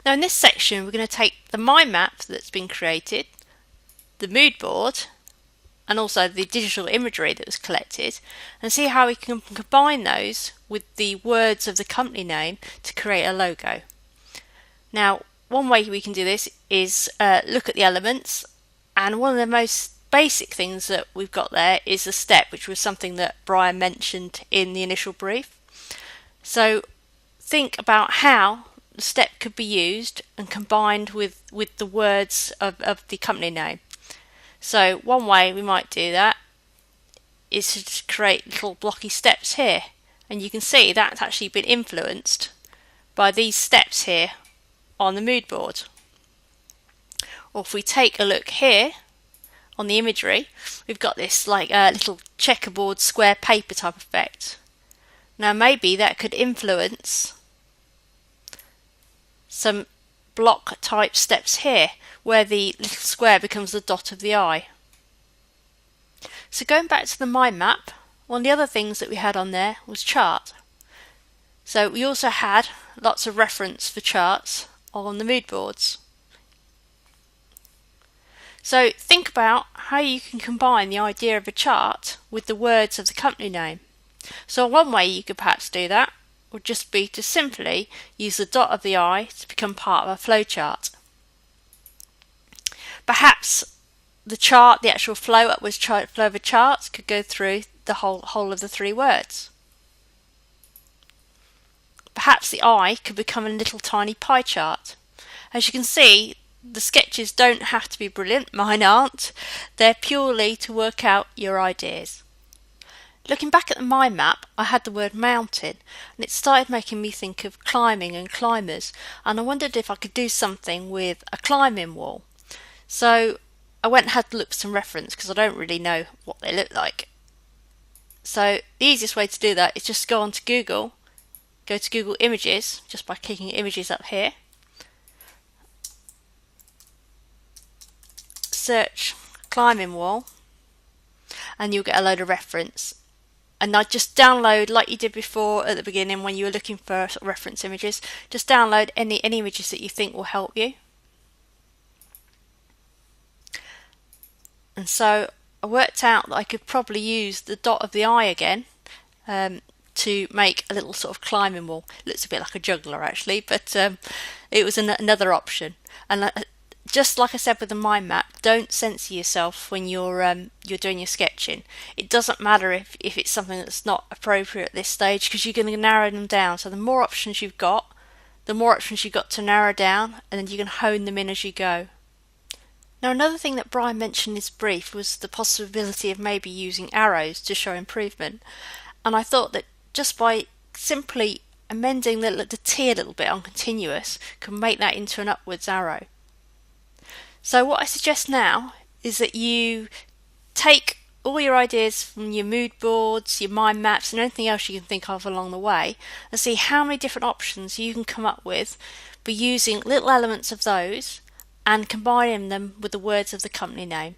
Now in this section we're going to take the mind map that's been created, the mood board, and also the digital imagery that was collected, and see how we can combine those with the words of the company name to create a logo. Now, one way we can do this is look at the elements, and one of the most basic things that we've got there is a step, which was something that Brian mentioned in the initial brief. So think about how the step could be used and combined with the words of the company name. So one way we might do that is to create little blocky steps here, and you can see that's actually been influenced by these steps here on the mood board. Or if we take a look here on the imagery, we've got this like a little checkerboard square paper type effect. Now maybe that could influence some block type steps here where the little square becomes the dot of the eye. So going back to the mind map, one of the other things that we had on there was chart. So we also had lots of reference for charts on the mood boards. So think about how you can combine the idea of a chart with the words of the company name. So one way you could perhaps do that would just be to simply use the dot of the eye to become part of a flowchart. Perhaps the chart, the actual flow of a chart, could go through the whole of the three words. Perhaps the eye could become a little tiny pie chart. As you can see, the sketches don't have to be brilliant, mine aren't. They're purely to work out your ideas. Looking back at the mind map, I had the word mountain, and it started making me think of climbing and climbers, and I wondered if I could do something with a climbing wall. So I went and had to look for some reference because I don't really know what they look like. So the easiest way to do that is just go onto Google, go to Google Images just by clicking Images up here, search climbing wall, and you'll get a load of reference. And I just download, like you did before at the beginning when you were looking for sort of reference images, just download any images that you think will help you. And so I worked out that I could probably use the dot of the eye again to make a little sort of climbing wall. It looks a bit like a juggler actually, but it was another option. And just like I said with the mind map, don't censor yourself when you're doing your sketching. It doesn't matter if it's something that's not appropriate at this stage, because you're going to narrow them down. So the more options you've got, the more options you've got to narrow down, and then you can hone them in as you go. Now another thing that Brian mentioned in his brief was the possibility of maybe using arrows to show improvement. And I thought that just by simply amending the T a little bit on continuous can make that into an upwards arrow. So what I suggest now is that you take all your ideas from your mood boards, your mind maps, and anything else you can think of along the way, and see how many different options you can come up with by using little elements of those and combining them with the words of the company name.